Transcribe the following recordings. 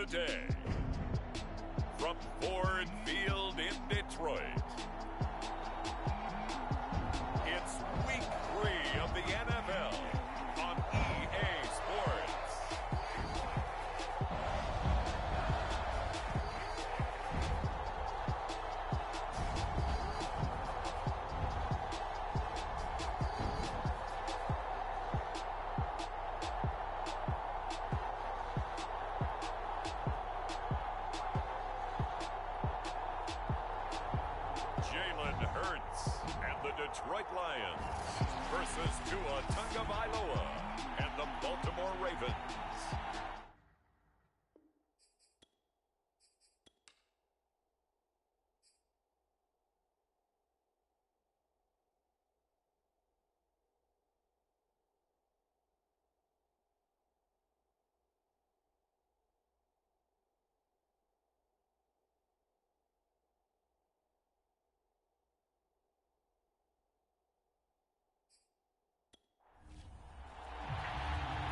today. From Ford Field in Detroit, it's Week 3 of the NFL on EA Sports. Detroit Lions versus Tua Tagovailoa and the Baltimore Ravens.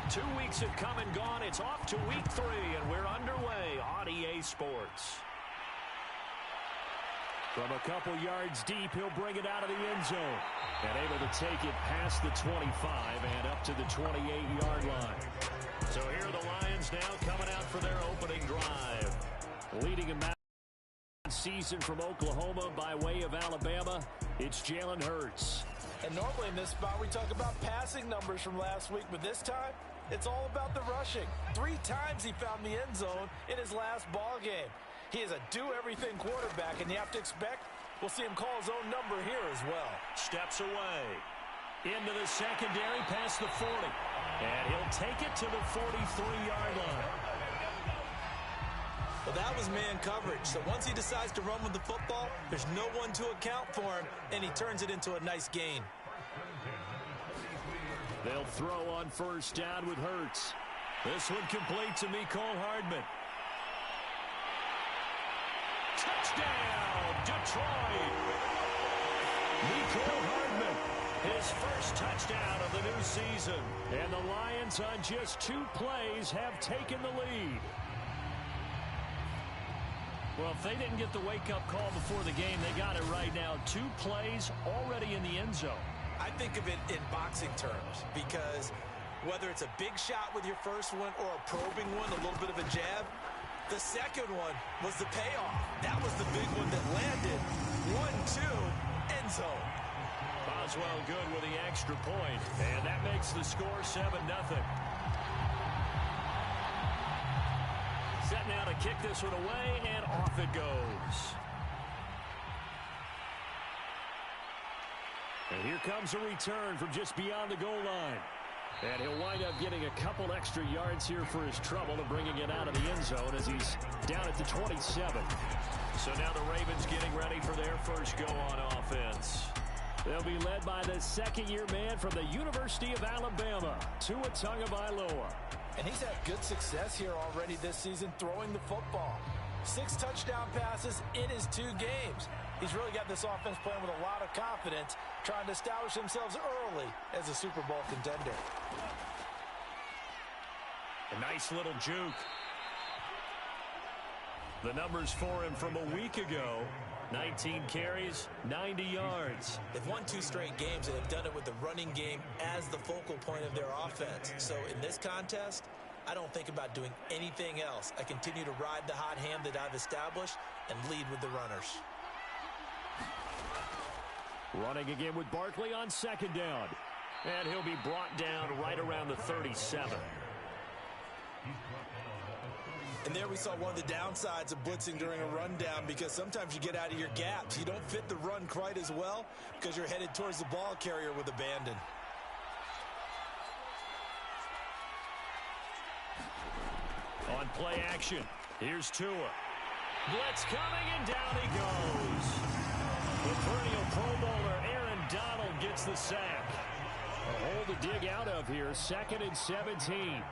Two weeks have come and gone. It's off to Week 3, and we're underway on EA Sports. From a couple yards deep, he'll bring it out of the end zone. And able to take it past the 25 and up to the 28-yard line. So here are the Lions now coming out for their opening drive. Leading a season from Oklahoma by way of Alabama, it's Jalen Hurts. And normally in this spot, we talk about passing numbers from last week, but this time, it's all about the rushing. 3 times he found the end zone in his last ball game. He is a do-everything quarterback, and you have to expect we'll see him call his own number here as well. Steps away. Into the secondary past the 40. And he'll take it to the 43-yard line. Well, that was man coverage. So once he decides to run with the football, there's no one to account for him, and he turns it into a nice gain. They'll throw on first down with Hurts. This one complete to Mecole Hardman. Touchdown, Detroit! Mecole Hardman, his first touchdown of the new season. And the Lions on just 2 plays have taken the lead. Well, if they didn't get the wake-up call before the game, they got it right now. 2 plays already in the end zone. I think of it in boxing terms because whether it's a big shot with your first one or a probing one, a little bit of a jab, the second one was the payoff. That was the big one that landed. 1-2, end zone. Boswell good with the extra point, and that makes the score 7-0. Set now to kick this one away, and off it goes. And here comes a return from just beyond the goal line. And he'll wind up getting a couple extra yards here for his trouble and bringing it out of the end zone as he's down at the 27. So now the Ravens getting ready for their first go on offense. They'll be led by the second-year man from the University of Alabama, Tua Tagovailoa. And he's had good success here already this season throwing the football. 6 touchdown passes in his 2 games. He's really got this offense playing with a lot of confidence, trying to establish themselves early as a Super Bowl contender. A nice little juke. The numbers for him from a week ago, 19 carries, 90 yards. They've won 2 straight games, and they've done it with the running game as the focal point of their offense. So in this contest, I don't think about doing anything else. I continue to ride the hot hand that I've established and lead with the runners. Running again with Barkley on second down. And he'll be brought down right around the 37. And there we saw one of the downsides of blitzing during a rundown because sometimes you get out of your gaps. You don't fit the run quite as well because you're headed towards the ball carrier with abandon. On play action, here's Tua. Blitz coming, and down he goes. The perennial Pro Bowler Aaron Donald gets the sack. A hole to dig out of here, 2nd and 17.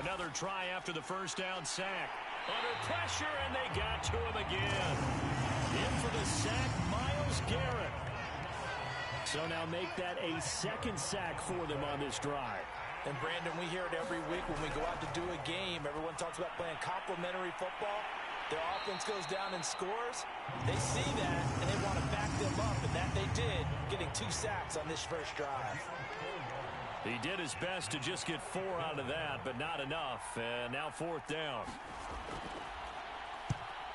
Another try after the first down sack. Under pressure, and they got to him again. In for the sack, Myles Garrett. So now make that a 2nd sack for them on this drive. And, Brandon, we hear it every week when we go out to do a game. Everyone talks about playing complementary football. Their offense goes down and scores. They see that, and they want to back them up, and that they did, getting 2 sacks on this first drive. He did his best to just get 4 out of that, but not enough. And now 4th down.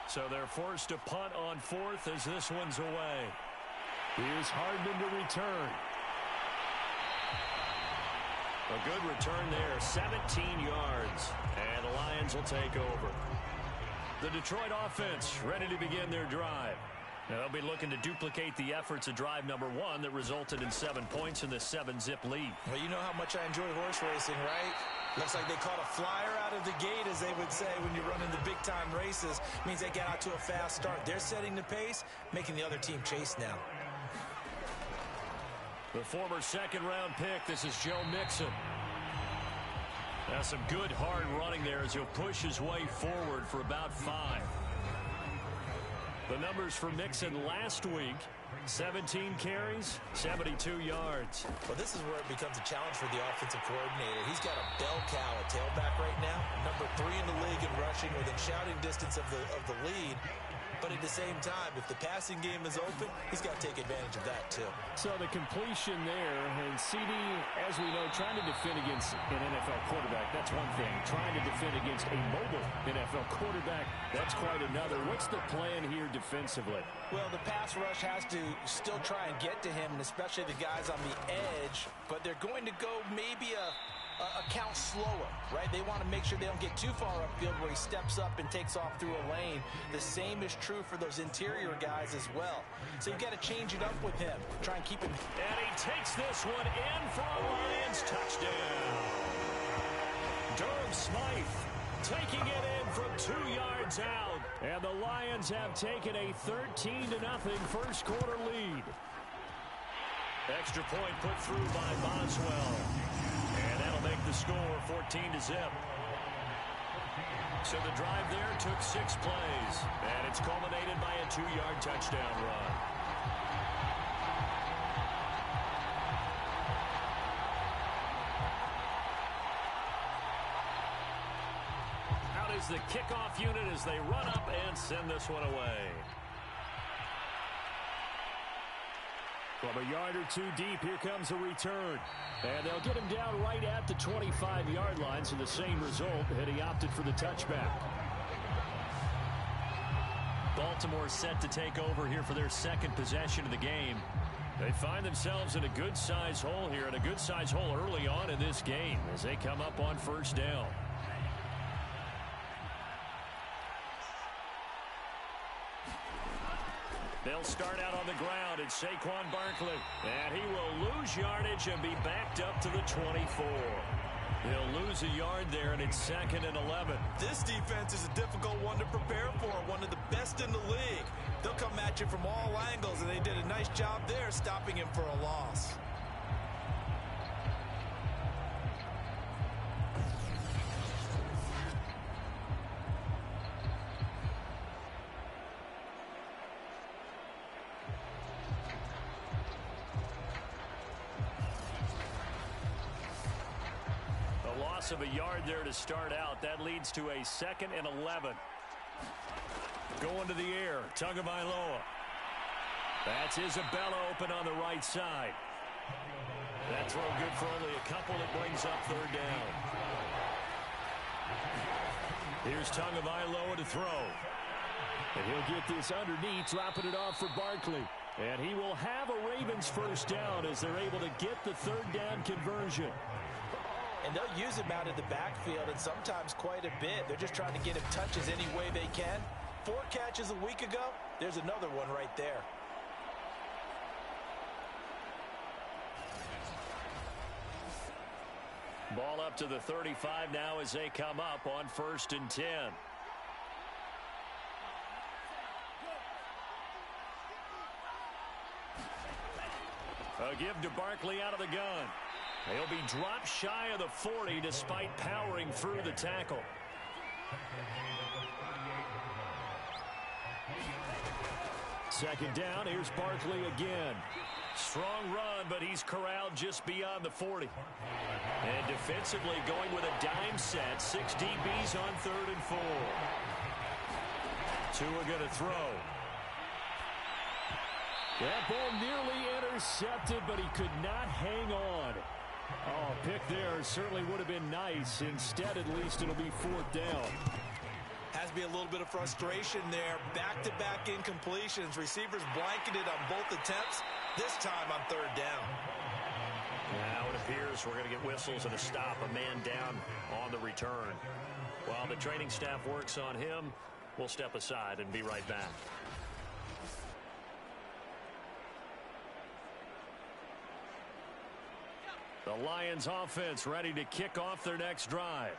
So they're forced to punt on 4th as this one's away. Here's Hardman to return. A good return there, 17 yards. And the Lions will take over. The Detroit offense ready to begin their drive. Now they'll be looking to duplicate the efforts of drive number 1 that resulted in 7 points in this 7-zip lead. Well, you know how much I enjoy horse racing, right? Looks like they caught a flyer out of the gate, as they would say when you're running the big-time races. Means they get out to a fast start. They're setting the pace, making the other team chase now. The former second-round pick, this is Joe Mixon. Now some good hard running there as he'll push his way forward for about 5. The numbers for Mixon last week, 17 carries, 72 yards. Well, this is where it becomes a challenge for the offensive coordinator. He's got a bell cow at tailback right now, number 3 in the league in rushing within shouting distance of the lead. But at the same time, if the passing game is open, he's got to take advantage of that, too. So the completion there, and CD, as we know, trying to defend against an NFL quarterback, that's one thing. Trying to defend against a mobile NFL quarterback, that's quite another. What's the plan here defensively? Well, the pass rush has to still try and get to him, and especially the guys on the edge. But they're going to go maybe a count slower, right? They want to make sure they don't get too far upfield where he steps up and takes off through a lane. The same is true for those interior guys as well. So you've got to change it up with him. Try and keep him. And he takes this one in for a Lions touchdown. Durham Smythe taking it in from 2 yards out. And the Lions have taken a 13-0 first quarter lead. Extra point put through by Boswell. And that'll make the score 14-0. So the drive there took 6 plays. And it's culminated by a 2-yard touchdown run. Out is the kickoff unit as they run up and send this one away. From a yard or 2 deep, here comes a return. And they'll get him down right at the 25-yard line, so the same result, and he opted for the touchback. Baltimore set to take over here for their second possession of the game. They find themselves in a good-sized hole here, and a good-sized hole early on in this game as they come up on first down. They'll start out on the ground. It's Saquon Barkley. And he will lose yardage and be backed up to the 24. He'll lose a yard there, and it's 2nd and 11. This defense is a difficult one to prepare for, one of the best in the league. They'll come at you from all angles, and they did a nice job there stopping him for a loss. Of a yard there to start out. That leads to a 2nd and 11. Going to the air, Tagovailoa. That's Isabella open on the right side. That throw good for only a couple. It brings up 3rd down. Here's Tagovailoa to throw. And he'll get this underneath, dropping it off for Barkley. And he will have a Ravens first down as they're able to get the 3rd down conversion. And they'll use him out of the backfield, and sometimes quite a bit. They're just trying to get him touches any way they can. 4 catches a week ago. There's another one right there. Ball up to the 35 now as they come up on 1st and 10. A give to Barkley out of the gun. He'll be dropped shy of the 40 despite powering through the tackle. Second down, here's Barkley again. Strong run, but he's corralled just beyond the 40. And defensively going with a dime set. 6 DBs on 3rd and 4. Tua going to throw. That ball nearly intercepted, but he could not hang on. Oh, pick there certainly would have been nice. Instead, at least it'll be 4th down. Has to be a little bit of frustration there. Back-to-back incompletions. Receivers blanketed on both attempts. This time on 3rd down. Now it appears we're going to get whistles and a stop. A man down on the return. While the training staff works on him, we'll step aside and be right back. The Lions offense ready to kick off their next drive.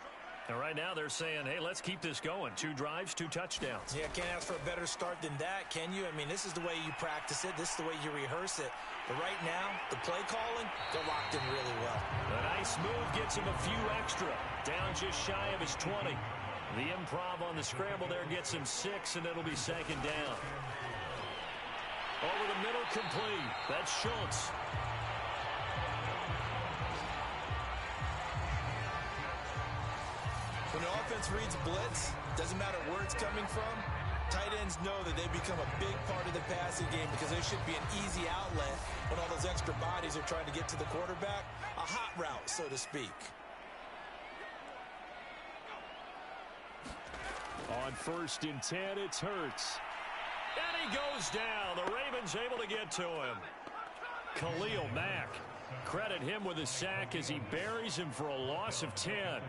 And right now they're saying, hey, let's keep this going. 2 drives, 2 touchdowns. Yeah, can't ask for a better start than that, can you? I mean, this is the way you practice it. This is the way you rehearse it. But right now, the play calling, they're locked in really well. A nice move gets him a few extra. Down just shy of his 20. The improv on the scramble there gets him 6, and it'll be 2nd down. Over the middle, complete. That's Schultz. When the offense reads blitz, doesn't matter where it's coming from, tight ends know that they become a big part of the passing game because there should be an easy outlet when all those extra bodies are trying to get to the quarterback. A hot route, so to speak. On 1st and 10, it's Hurts. And he goes down. The Ravens able to get to him. Khalil Mack. Credit him with a sack as he buries him for a loss of 10.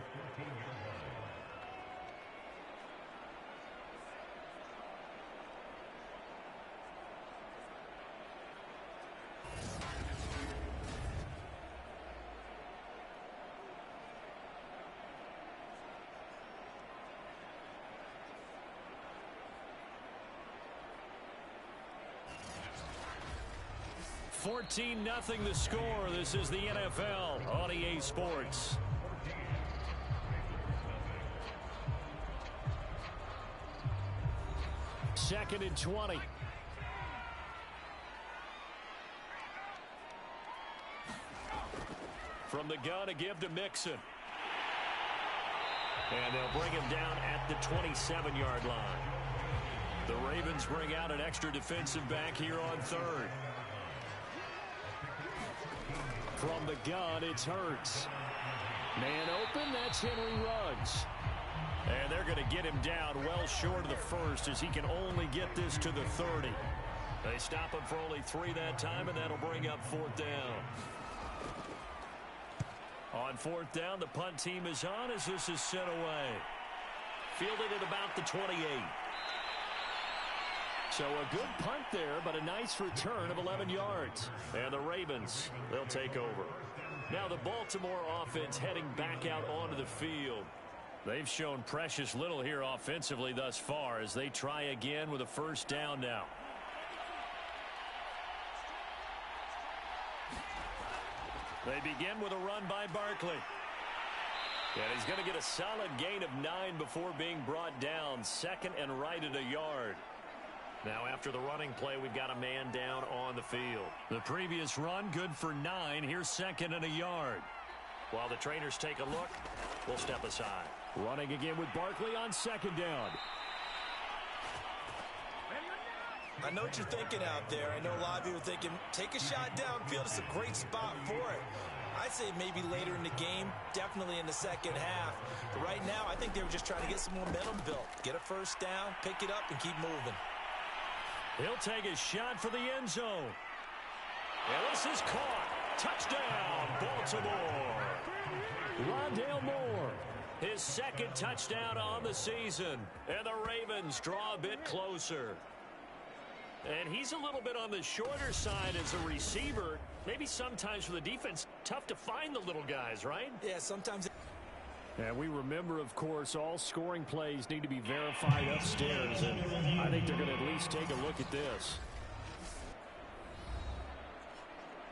$14-0 the score. This is the NFL on EA Sports. Second and 20. From the gun, a give to Mixon. And they'll bring him down at the 27-yard line. The Ravens bring out an extra defensive back here on 3rd. From the gun, it's Hurts. Man open, that's Henry Ruggs. And they're going to get him down well short of the 1st as he can only get this to the 30. They stop him for only 3 that time, and that'll bring up 4th down. On 4th down, the punt team is on as this is sent away. Fielded at about the 28. So a good punt there, but a nice return of 11 yards. And the Ravens, they'll take over. Now the Baltimore offense heading back out onto the field. They've shown precious little here offensively thus far as they try again with a 1st down now. They begin with a run by Barkley. And he's going to get a solid gain of 9 before being brought down. 2nd and right at a yard. Now after the running play, we've got a man down on the field. The previous run good for 9. Here's 2nd and a yard. While the trainers take a look, we'll step aside. Running again with Barkley on 2nd down. I know what you're thinking out there. I know a lot of you are thinking, take a shot downfield. It's a great spot for it. I'd say maybe later in the game, definitely in the 2nd half. But right now, I think they were just trying to get some momentum built. Get a 1st down, pick it up, and keep moving. He'll take a shot for the end zone. And this is caught. Touchdown, Baltimore. Rondale Moore. His 2nd touchdown on the season. And the Ravens draw a bit closer. And he's a little bit on the shorter side as a receiver. Maybe sometimes for the defense, tough to find the little guys, right? Yeah, sometimes. And we remember, of course, all scoring plays need to be verified upstairs. And I think they're going to at least take a look at this.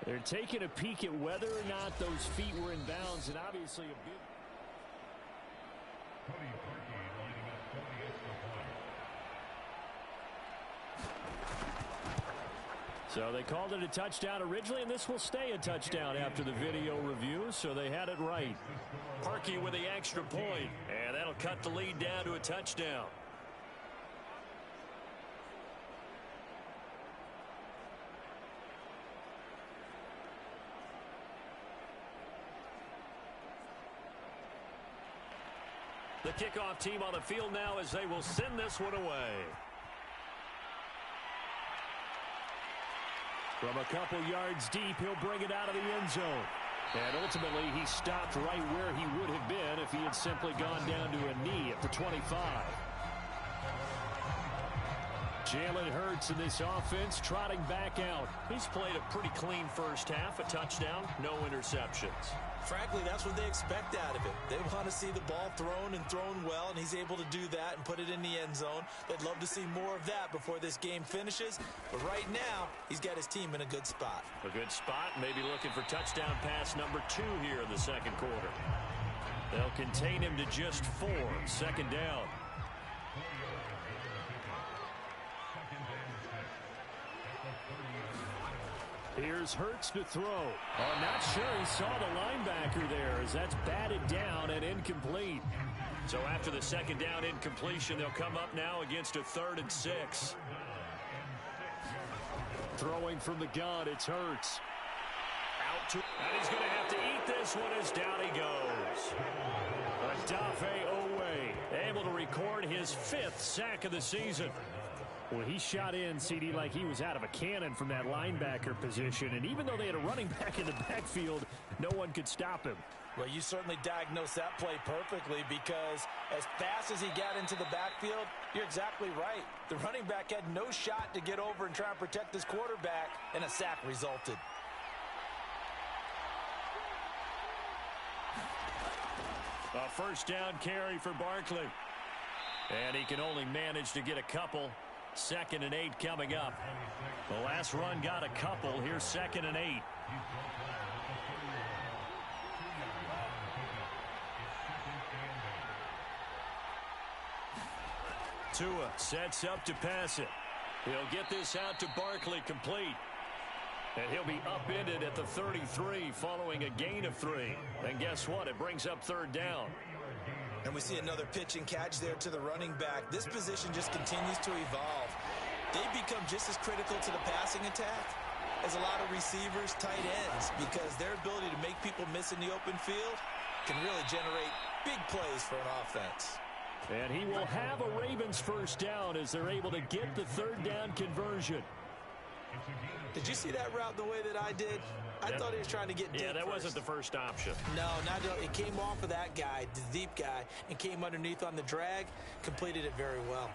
They're taking a peek at whether or not those feet were in bounds. And obviously a big... So they called it a touchdown originally, and this will stay a touchdown after the video review, so they had it right. Parkey with the extra point, and that'll cut the lead down to a touchdown. The kickoff team on the field now as they will send this one away. From a couple yards deep, he'll bring it out of the end zone. And ultimately, he stopped right where he would have been if he had simply gone down to a knee at the 25. Jalen Hurts in this offense trotting back out. He's played a pretty clean first half, a touchdown, no interceptions. Frankly, that's what they expect out of him. They want to see the ball thrown and thrown well, and he's able to do that and put it in the end zone. They'd love to see more of that before this game finishes. But right now, he's got his team in a good spot. A good spot, maybe looking for touchdown pass number 2 here in the second quarter. They'll contain him to just 4, second down. Here's Hurts to throw. Oh, not sure he saw the linebacker there as that's batted down and incomplete. So after the second down incompletion, they'll come up now against a 3rd and 6. Throwing from the gun, it's Hurts. Out to, and he's going to have to eat this one as down he goes. Odafe Owe able to record his 5th sack of the season. Well, he shot in, CD, like he was out of a cannon from that linebacker position. And even though they had a running back in the backfield, no one could stop him. Well, you certainly diagnosed that play perfectly because as fast as he got into the backfield, you're exactly right. The running back had no shot to get over and try and protect his quarterback, and a sack resulted. A first down carry for Barkley. And he can only manage to get a couple. 2nd and 8 coming up. The last run got a couple. Here's 2nd and 8. Tua sets up to pass it. He'll get this out to Barkley, complete. And he'll be upended at the 33 following a gain of 3. And guess what? It brings up 3rd down. And we see another pitch and catch there to the running back. This position just continues to evolve. They become just as critical to the passing attack as a lot of receivers, tight ends, because their ability to make people miss in the open field can really generate big plays for an offense. And he will have a Ravens first down as they're able to get the 3rd down conversion. Did you see that route the way that I did? I thought he was trying to get deep. Yeah, that wasn't the first option. No, it came off of that guy, the deep guy, and came underneath on the drag, completed it very well.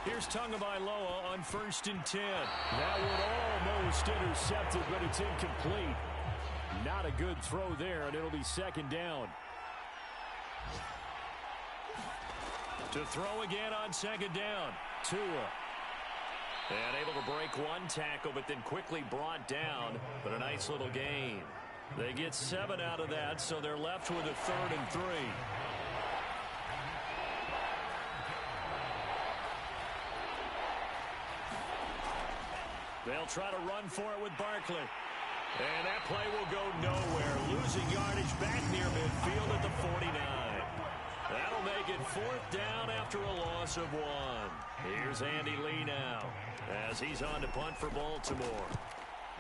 Here's Tagovailoa on 1st and 10. That one almost intercepted, but it's incomplete. Not a good throw there, and it'll be 2nd down. To throw again on 2nd down. Tua. And able to break one tackle, but then quickly brought down. But a nice little gain. They get 7 out of that, so they're left with a 3rd and 3. They'll try to run for it with Barkley. And that play will go nowhere. Losing yardage back near midfield at the 49. That'll make it 4th down after a loss of 1. Here's Andy Lee now as he's on to punt for Baltimore.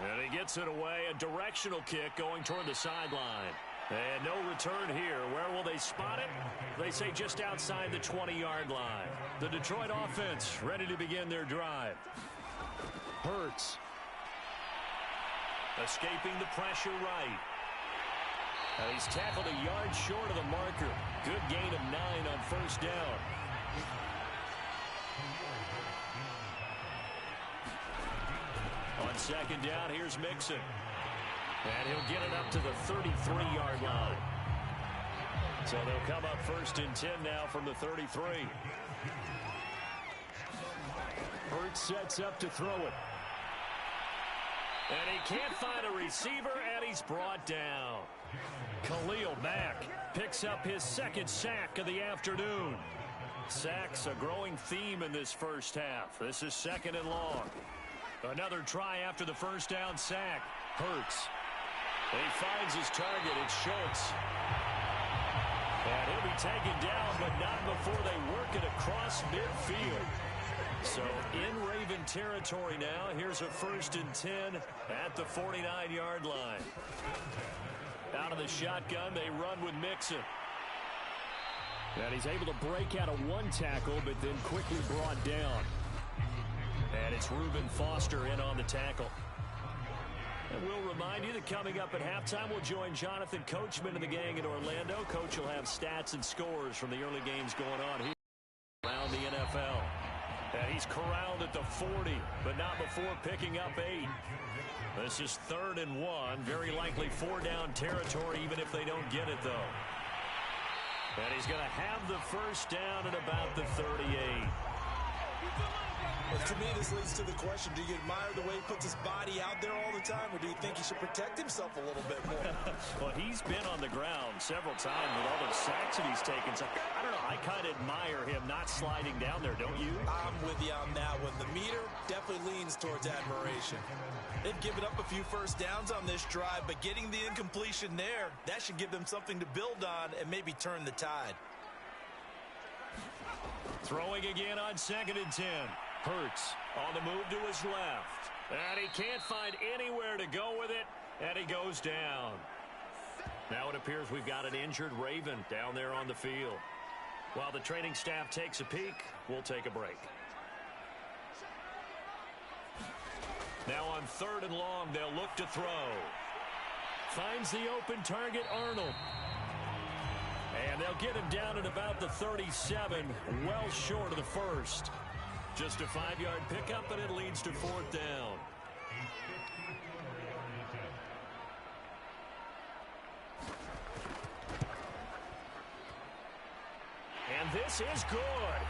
And he gets it away. A directional kick going toward the sideline. And no return here. Where will they spot it? They say just outside the 20-yard line. The Detroit offense ready to begin their drive. Hurts. Escaping the pressure right. He's tackled a yard short of the marker. Good gain of 9 on 1st down. On 2nd down, here's Mixon. And he'll get it up to the 33-yard line. So they'll come up 1st and 10 now from the 33. Hurts sets up to throw it. And he can't find a receiver, and he's brought down. Khalil Mack picks up his 2nd sack of the afternoon. Sacks, a growing theme in this first half. This is 2nd and long. Another try after the first down sack. Hurts. He finds his target. It's Schultz. And he'll be taken down, but not before they work it across midfield. So in Raven territory now. Here's a 1st and 10 at the 49-yard line. Out of the shotgun, they run with Mixon. And he's able to break out of one tackle, but then quickly brought down. And it's Reuben Foster in on the tackle. And we'll remind you that coming up at halftime, we'll join Jonathan Coachman and the gang in Orlando. Coach will have stats and scores from the early games going on here around the NFL. And he's corralled at the 40, but not before picking up 8. This is 3rd and 1. Very likely 4-down territory, even if they don't get it, though. And he's going to have the first down at about the 38. Well, to me, this leads to the question, do you admire the way he puts his body out there all the time, or do you think he should protect himself a little bit more? Well, he's been on the ground several times with all those sacks that he's taken. So, I don't know, I kind of admire him not sliding down there, don't you? I'm with you on that one. The meter definitely leans towards admiration. They've given up a few first downs on this drive, but getting the incompletion there, that should give them something to build on and maybe turn the tide. Throwing again on 2nd and 10. Hurts on the move to his left. And he can't find anywhere to go with it, and he goes down. Now it appears we've got an injured Raven down there on the field. While the training staff takes a peek, we'll take a break. Now on 3rd and long, they'll look to throw. Finds the open target, Arnold. And they'll get him down at about the 37, well short of the first. Just a 5-yard pickup, and it leads to 4th down. And this is good.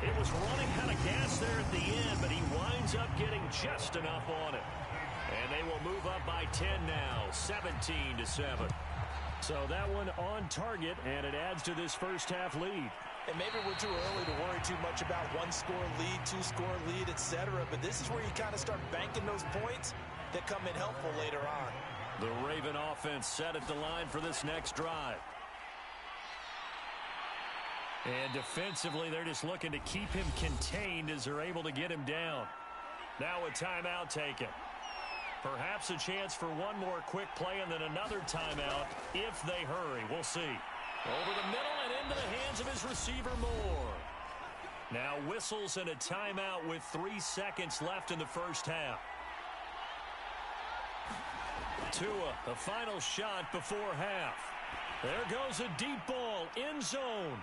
It was running out of gas there at the end, but he winds up getting just enough on it. And they will move up by 10 now, 17-7. So that one on target, and it adds to this first half lead. And maybe we're too early to worry too much about 1-score lead, 2-score lead, etc. But this is where you kind of start banking those points that come in helpful later on. The Raven offense set at the line for this next drive. And defensively, they're just looking to keep him contained as they're able to get him down. Now a timeout taken. Perhaps a chance for one more quick play and then another timeout if they hurry. We'll see. Over the middle and into the hands of his receiver, Moore. Now whistles and a timeout with 3 seconds left in the first half. Tua, the final shot before half. There goes a deep ball, end zone.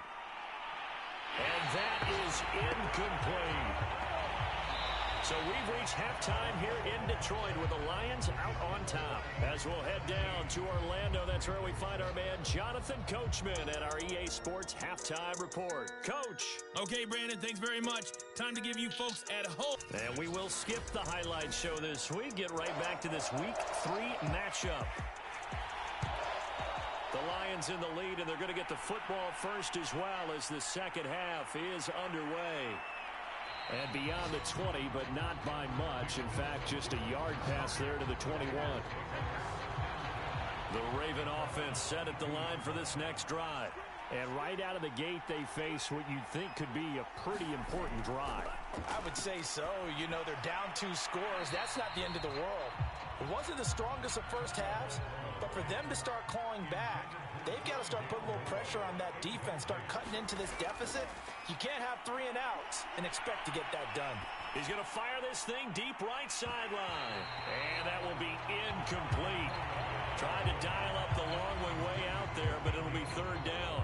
And that is incomplete. So we've reached halftime here in Detroit with the Lions out on top. As we'll head down to Orlando, that's where we find our man Jonathan Coachman at our EA Sports Halftime Report. Coach. Okay, Brandon, thanks very much. Time to give you folks at home. And we will skip the highlight show this week. Get right back to this Week 3 matchup. The Lions in the lead, and they're going to get the football first as well as the second half is underway. And beyond the 20, but not by much. In fact, just a yard pass there to the 21. The Raven offense set at the line for this next drive. And right out of the gate, they face what you'd think could be a pretty important drive. I would say so. You know, they're down 2 scores. That's not the end of the world. It wasn't the strongest of first halves, but for them to start clawing back, they've got to start putting a little pressure on that defense, start cutting into this deficit. You can't have 3 and outs and expect to get that done. He's going to fire this thing deep right sideline. And that will be incomplete. Trying to dial up the long way out there, but it'll be 3rd down.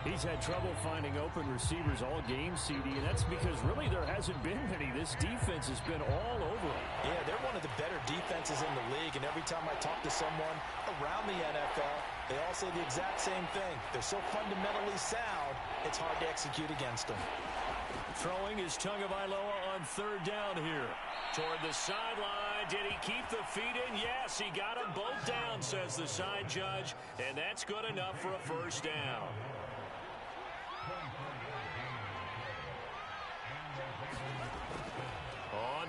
He's had trouble finding open receivers all game, CD, and that's because really there hasn't been many. This defense has been all over him. Yeah, they're one of the better defenses in the league, and every time I talk to someone around the NFL, they all say the exact same thing. They're so fundamentally sound, it's hard to execute against them. Throwing is Tagovailoa on 3rd down here. Toward the sideline. Did he keep the feet in? Yes, he got them both down, says the side judge, and that's good enough for a 1st down.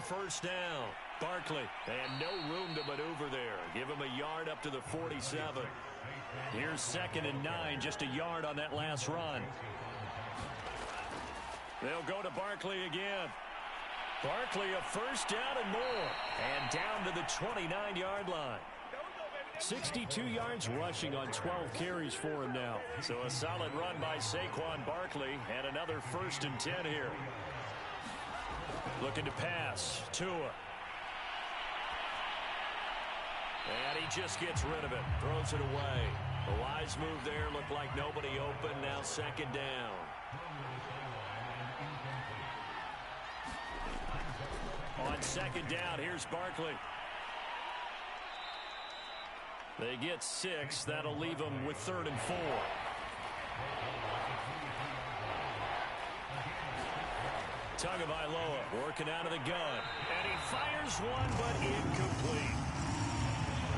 first down. Barkley, and no room to maneuver there. Give him a yard up to the 47. Here's 2nd and 9, just a yard on that last run. They'll go to Barkley again. Barkley, a first down and more. And down to the 29-yard line. 62 yards rushing on 12 carries for him now. So a solid run by Saquon Barkley, and another 1st and 10 here. Looking to pass. Tua. And he just gets rid of it. Throws it away. A wise move there. Looked like nobody open. Now 2nd down. On 2nd down, here's Barkley. They get 6. That'll leave them with 3rd and 4. Tagovailoa working out of the gun. And he fires one, but incomplete.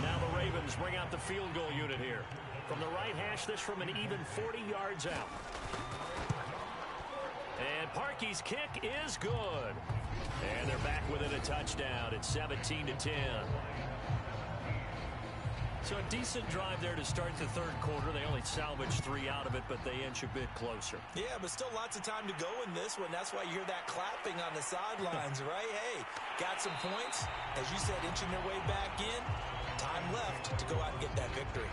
Now the Ravens bring out the field goal unit here. From the right hash, this from an even 40 yards out. And Parkey's kick is good. And they're back within a touchdown. It's 17-10. So a decent drive there to start the 3rd quarter. They only salvaged 3 out of it, but they inch a bit closer. Yeah, but still lots of time to go in this one. That's why you hear that clapping on the sidelines, right? Hey, got some points. As you said, inching their way back in. Time left to go out and get that victory.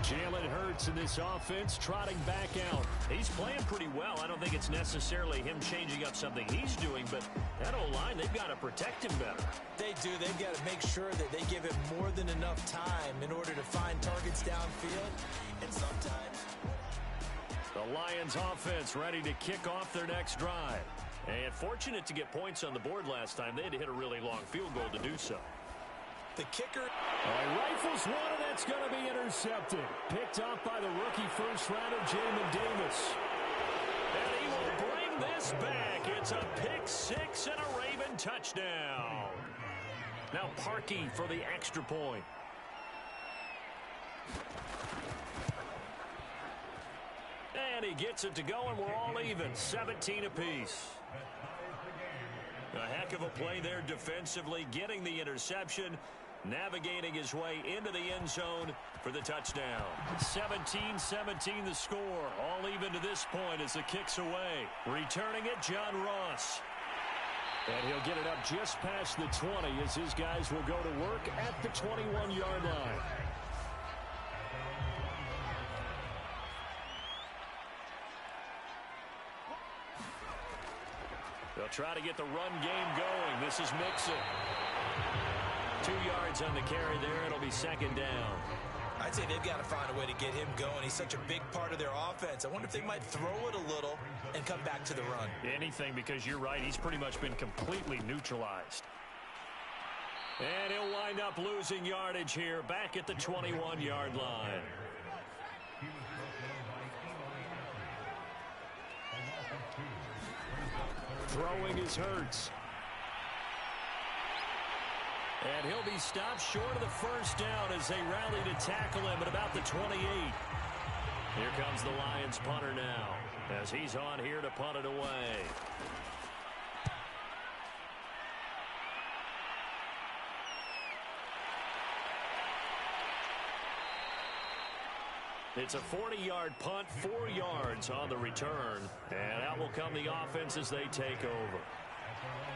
Jalen Hurts in this offense trotting back out. He's playing pretty well. I don't think it's necessarily him changing up something he's doing, but that O-line, they've got to protect him better. They do. They've got to make sure that they give him more than enough time in order to find targets downfield. And sometimes the Lions offense ready to kick off their next drive. And fortunate to get points on the board last time. They had to hit a really long field goal to do so. The kicker rifles one, and that's going to be intercepted. Picked off by the rookie first-rounder, jaybo1024's. And he will bring this back. It's a pick 6 and a Raven touchdown. Now Parkey for the extra point. And he gets it to go, and we're all even. 17 apiece. A heck of a play there defensively, getting the interception, navigating his way into the end zone for the touchdown. 17-17 the score. All even to this point as the kick's away. Returning it, John Ross. And he'll get it up just past the 20 as his guys will go to work at the 21-yard line. They'll try to get the run game going. This is Mixon. 2 yards on the carry there. It'll be 2nd down. I'd say they've got to find a way to get him going. He's such a big part of their offense. I wonder if they might throw it a little and come back to the run. Anything, because you're right. He's pretty much been completely neutralized. And he'll wind up losing yardage here back at the 21-yard line. Throwing is Hurts. And he'll be stopped short of the first down as they rally to tackle him at about the 28. Here comes the Lions punter now as he's on here to punt it away. It's a 40-yard punt, 4 yards on the return. And out will come the offense as they take over.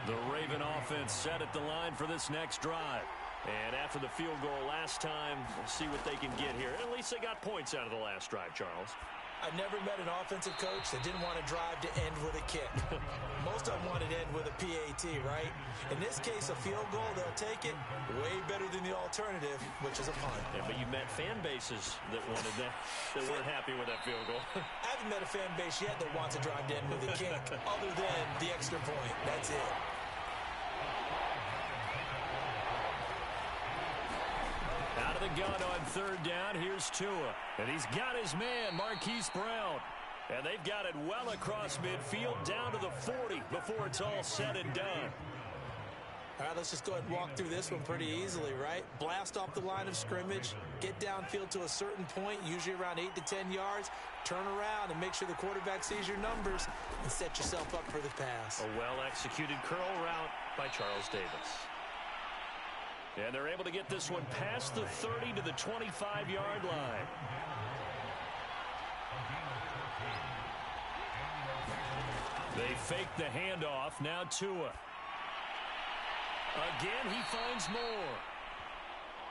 The Raven offense set at the line for this next drive. And after the field goal last time, we'll see what they can get here. At least they got points out of the last drive, Charles. I've never met an offensive coach that didn't want to drive to end with a kick. Most of them wanted to end with a PAT, right? In this case, a field goal, they'll take it. Way better than the alternative, which is a punt. Yeah, but you met fan bases that wanted that weren't happy with that field goal. I haven't met a fan base yet that wants to drive to end with a kick, other than the extra point. That's it. Out of the gun on 3rd down, here's Tua. And he's got his man, Marquise Brown. And they've got it well across midfield down to the 40 before it's all said and done. All right, let's just go ahead and walk through this one pretty easily, right? Blast off the line of scrimmage, get downfield to a certain point, usually around 8 to 10 yards, turn around and make sure the quarterback sees your numbers and set yourself up for the pass. A well-executed curl route by Charles Davis. And they're able to get this one past the 30 to the 25-yard line. They fake the handoff. Now Tua. Again, he finds more.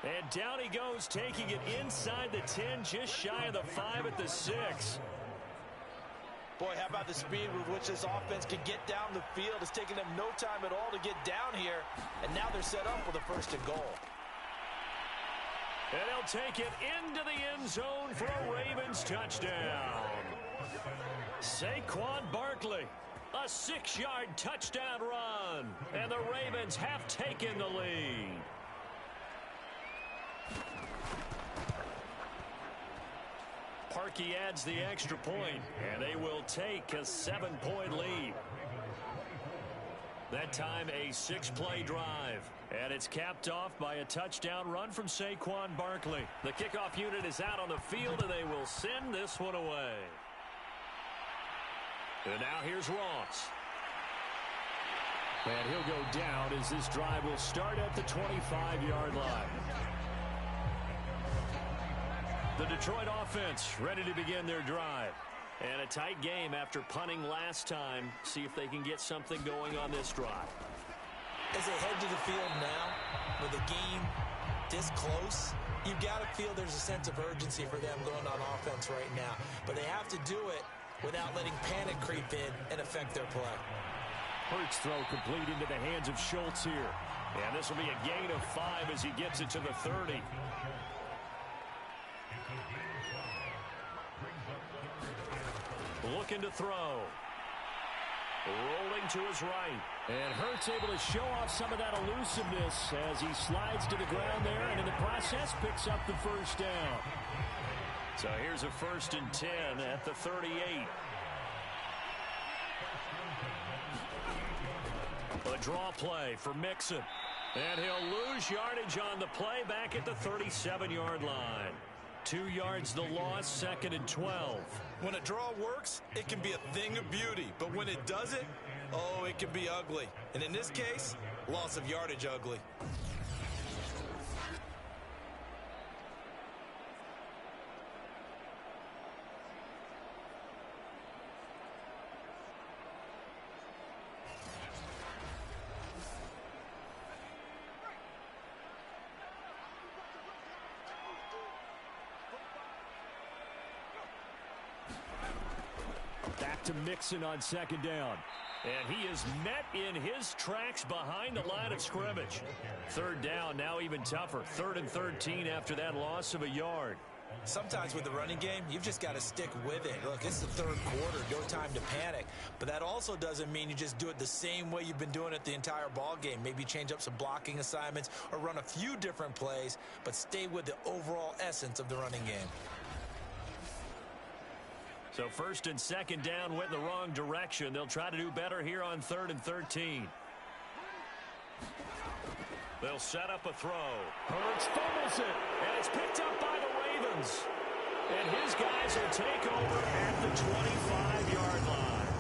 And down he goes, taking it inside the 10, just shy of the 5 at the 6. Boy, how about the speed with which this offense can get down the field? It's taken them no time at all to get down here. And now they're set up with a 1st and goal. And they'll take it into the end zone for a Ravens touchdown. Saquon Barkley. A 6-yard touchdown run. And the Ravens have taken the lead. Parkey adds the extra point, and they will take a 7-point lead. That time a 6-play drive. And it's capped off by a touchdown run from Saquon Barkley. The kickoff unit is out on the field, and they will send this one away. And now here's Ross. And he'll go down as this drive will start at the 25-yard line. The Detroit offense ready to begin their drive. And a tight game after punting last time. See if they can get something going on this drive. As they head to the field now, with the game this close, you've got to feel there's a sense of urgency for them going on offense right now. But they have to do it without letting panic creep in and affect their play. Hurts throw complete into the hands of Schultz here. And this will be a gain of 5 as he gets it to the 30. Looking to throw. Rolling to his right. And Hurts able to show off some of that elusiveness as he slides to the ground there, and in the process picks up the 1st down. So here's a 1st and 10 at the 38. A draw play for Mixon. And he'll lose yardage on the play back at the 37-yard line. 2 yards the loss, 2nd and 12. When a draw works, it can be a thing of beauty. But when it doesn't, oh, it can be ugly. And in this case, loss of yardage ugly. Back to Mixon on 2nd down. And he is met in his tracks behind the line of scrimmage. 3rd down, now even tougher. 3rd and 13 after that loss of a yard. Sometimes with the running game, you've just got to stick with it. Look, it's the 3rd quarter, no time to panic. But that also doesn't mean you just do it the same way you've been doing it the entire ball game. Maybe change up some blocking assignments or run a few different plays, but stay with the overall essence of the running game. So 1st and 2nd down went in the wrong direction. They'll try to do better here on 3rd and 13. They'll set up a throw. Hurts fumbles it. And it's picked up by the Ravens. And his guys will take over at the 25-yard line.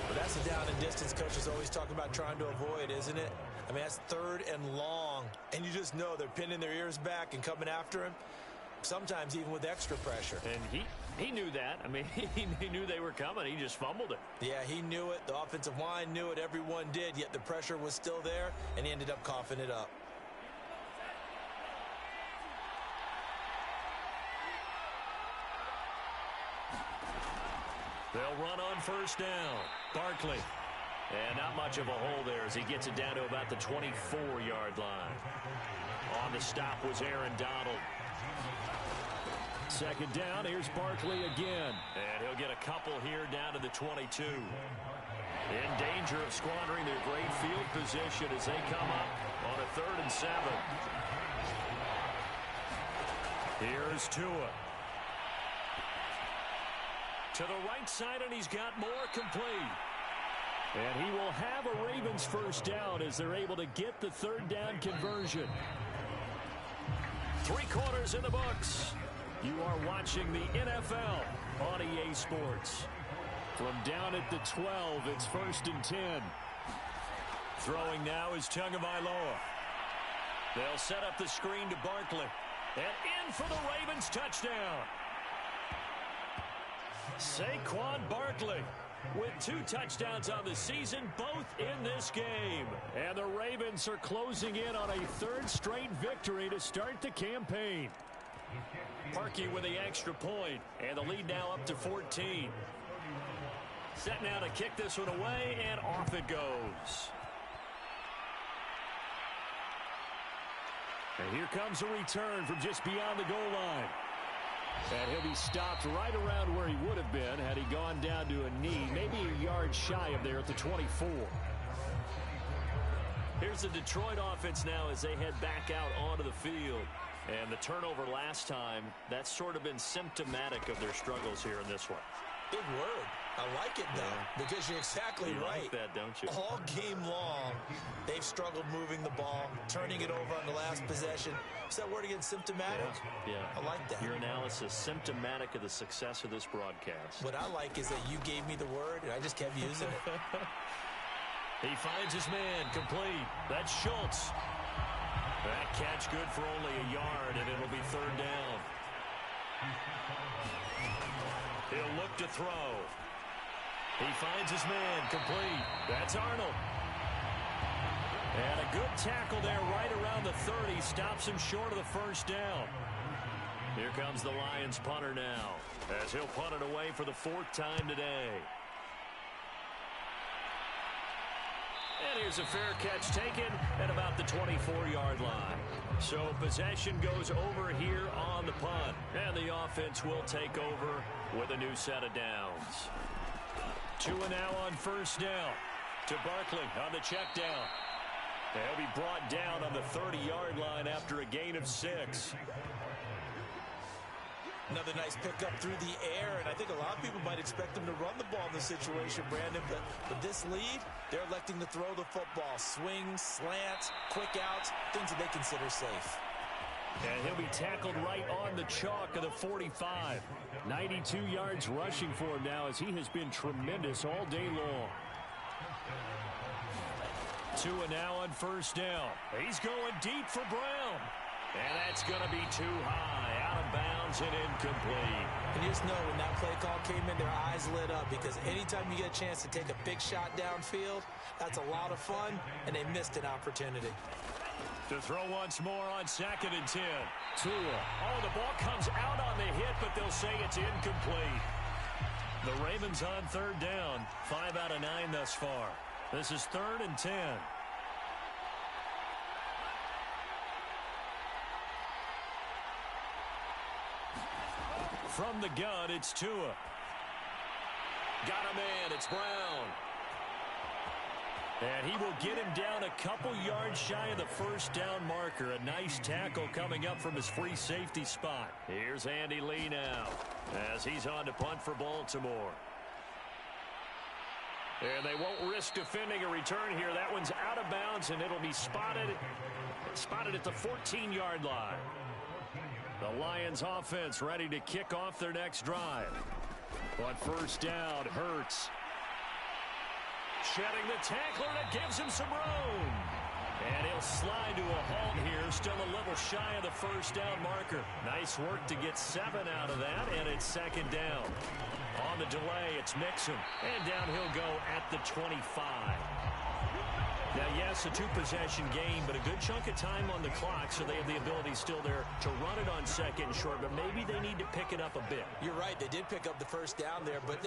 But that's the down and distance coaches always talking about trying to avoid, isn't it? I mean, that's 3rd and long. And you just know they're pinning their ears back and coming after him. Sometimes even with extra pressure. And he knew that. I mean, he knew they were coming. He just fumbled it. Yeah, he knew it. The offensive line knew it. Everyone did, yet the pressure was still there, and he ended up coughing it up. They'll run on 1st down. Barkley. And not much of a hole there as he gets it down to about the 24-yard line. On the stop was Aaron Donald. 2nd down, here's Barkley again. And he'll get a couple here down to the 22. In danger of squandering their great field position as they come up on a 3rd and 7. Here's Tua. To the right side, and he's got more complete. And he will have a Ravens first down as they're able to get the third down conversion. 3 quarters in the books. You are watching the NFL on EA Sports. From down at the 12, it's 1st and 10. Throwing now is Tagovailoa. They'll set up the screen to Barkley. And in for the Ravens touchdown. Saquon Barkley with 2 touchdowns on the season, both in this game. And the Ravens are closing in on a 3rd straight victory to start the campaign. Parkey with the extra point, and the lead now up to 14. Set now to kick this one away, and off it goes. And here comes a return from just beyond the goal line. And he'll be stopped right around where he would have been had he gone down to a knee, maybe a yard shy of there at the 24. Here's the Detroit offense now as they head back out onto the field. And the turnover last time, that's sort of been symptomatic of their struggles here in this one. Big word. I like it, though, because you're exactly right. You like that, don't you? All game long, they've struggled moving the ball, turning it over on the last possession. Is that word again, symptomatic? Yeah. I like that. Your analysis, symptomatic of the success of this broadcast. What I like is that you gave me the word, and I just kept using it. He finds his man, complete. That's Schultz. That catch good for only a yard, and it'll be 3rd down. He'll look to throw. He finds his man, complete. That's Arnold. And a good tackle there right around the 30. Stops him short of the first down. Here comes the Lions punter now, as he'll punt it away for the 4th time today. And here's a fair catch taken at about the 24-yard line. So possession goes over here on the punt. And the offense will take over with a new set of downs. Tua now on 1st down to Barkley on the check down. They'll be brought down on the 30-yard line after a gain of 6. Another nice pickup through the air, and I think a lot of people might expect them to run the ball in this situation, Brandon, but with this lead, they're electing to throw the football. Swings, slants, quick outs, things that they consider safe. And he'll be tackled right on the chalk of the 45. 92 yards rushing for him now as he has been tremendous all day long. Tua now on 1st down. He's going deep for Brown. And that's going to be too high, out of bounds and incomplete. And you just know when that play call came in, their eyes lit up because anytime you get a chance to take a big shot downfield, that's a lot of fun, and they missed an opportunity. To throw once more on 2nd and 10. Tua. Oh, the ball comes out on the hit, but they'll say it's incomplete. The Ravens on 3rd down, 5 out of 9 thus far. This is 3rd and 10. From the gun, it's Tua. Got a man, it's Brown. And he will get him down a couple yards shy of the 1st down marker. A nice tackle coming up from his free safety spot. Here's Andy Lee now as he's on to punt for Baltimore. And they won't risk defending a return here. That one's out of bounds, and it'll be spotted at the 14-yard line. The Lions offense ready to kick off their next drive. On 1st down, Hurts. Shedding the tackler, and it gives him some room. And he'll slide to a halt here, still a little shy of the 1st down marker. Nice work to get 7 out of that, and it's 2nd down. On the delay, it's Mixon. And down he'll go at the 25. Now, yes, a 2-possession game, but a good chunk of time on the clock, so they have the ability still there to run it on 2nd and short, but maybe they need to pick it up a bit. You're right. They did pick up the 1st down there, but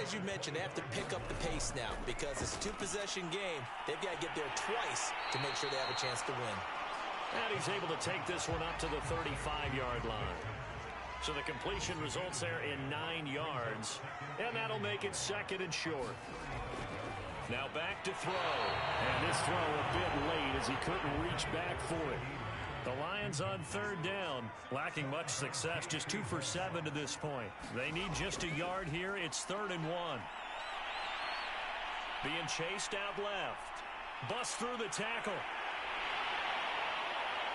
as you mentioned, they have to pick up the pace now because it's a 2-possession game. They've got to get there twice to make sure they have a chance to win. And he's able to take this one up to the 35-yard line. So the completion results there in 9 yards, and that'll make it 2nd and short. Now back to throw. And this throw a bit late as he couldn't reach back for it. The Lions on 3rd down, lacking much success, just 2 for 7 to this point. They need just a yard here. It's 3rd and 1. Being chased out left. Busts through the tackle.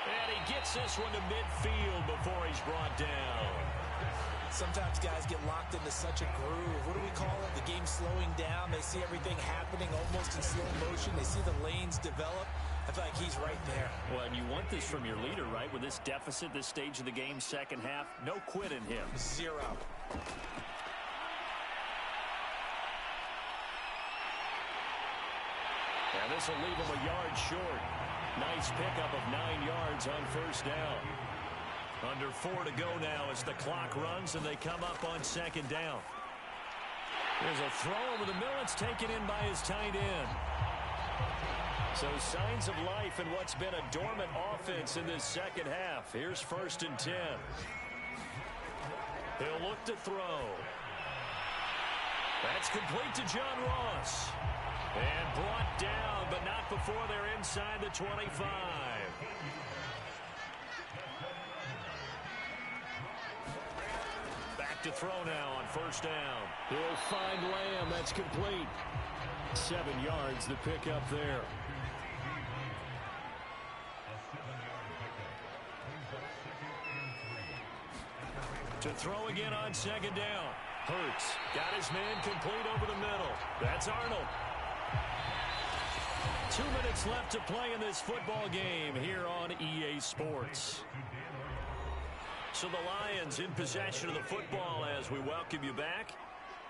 And he gets this one to midfield before he's brought down. Sometimes guys get locked into such a groove. What do we call it? The game slowing down. They see everything happening almost in slow motion. They see the lanes develop. I feel like he's right there. Well, and you want this from your leader, right? With this deficit, this stage of the game, second half, no quit in him. Zero. And this will leave him a yard short. Nice pickup of 9 yards on first down. Under 4 to go now as the clock runs and they come up on second down. There's a throw over the middle. It's taken in by his tight end. So signs of life in what's been a dormant offense in this second half. Here's 1st and 10. He'll look to throw. That's complete to John Ross. And brought down, but not before they're inside the 25. Back to throw now on first down. He'll find Lamb. That's complete. 7 yards the pickup there. To throw again on second down. Hurts got his man complete over the middle. That's Arnold. 2 minutes left to play in this football game here on EA Sports. So the Lions in possession of the football as we welcome you back.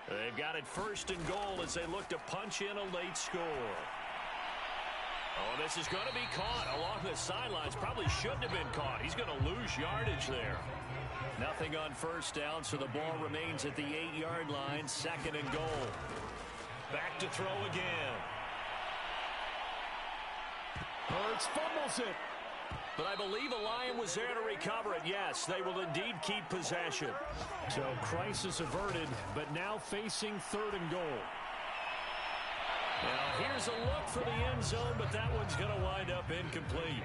They've got it 1st and goal as they look to punch in a late score. Oh, this is going to be caught along the sidelines. Probably shouldn't have been caught. He's going to lose yardage there. Nothing on first down, so the ball remains at the 8-yard line. 2nd and goal. Back to throw again. Hurts fumbles it. But I believe a Lion was there to recover it. Yes, they will indeed keep possession. So crisis averted, but now facing 3rd and goal. Now here's a look for the end zone, but that one's going to wind up incomplete.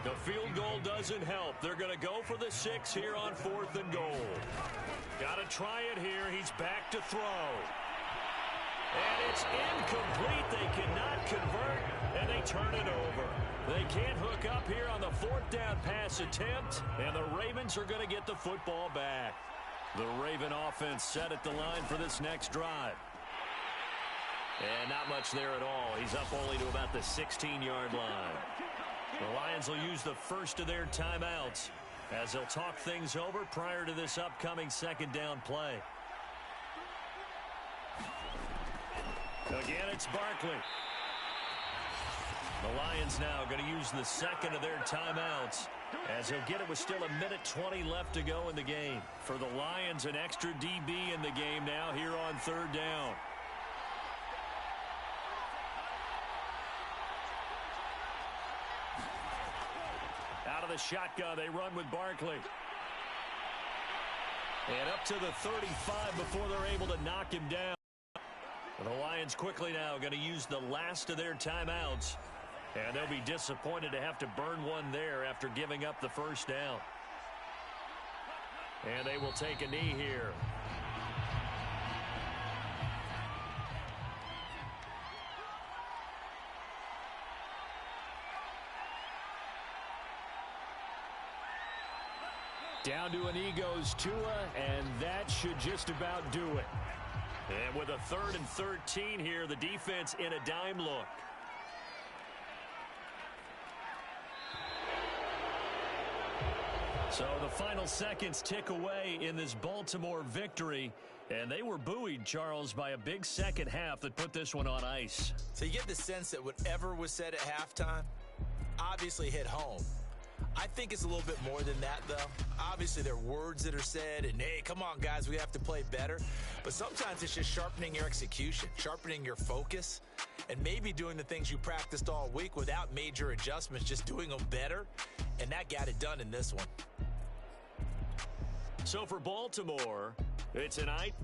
The field goal doesn't help. They're going to go for the 6 here on 4th and goal. Got to try it here. He's back to throw. And it's incomplete. They cannot convert, and they turn it over. They can't hook up here on the 4th down pass attempt, and the Ravens are going to get the football back. The Raven offense set at the line for this next drive. And not much there at all. He's up only to about the 16-yard line. The Lions will use the first of their timeouts as they'll talk things over prior to this upcoming 2nd down play. Again, it's Barkley. The Lions now going to use the 2nd of their timeouts as he'll get it with still 1:20 left to go in the game. For the Lions, an extra DB in the game now here on 3rd down. Out of the shotgun, they run with Barkley. And up to the 35 before they're able to knock him down. The Lions quickly now going to use the last of their timeouts. And they'll be disappointed to have to burn one there after giving up the first down. And they will take a knee here. Down to a knee goes Tua, and that should just about do it. And with a 3rd and 13 here, the defense in a dime look. So the final seconds tick away in this Baltimore victory. And they were buoyed, Charles, by a big second half that put this one on ice. So you get the sense that whatever was said at halftime obviously hit home. I think it's a little bit more than that, though. Obviously, there are words that are said, and, hey, come on, guys, we have to play better. But sometimes it's just sharpening your execution, sharpening your focus, and maybe doing the things you practiced all week without major adjustments, just doing them better, and that got it done in this one. So for Baltimore, it's tonight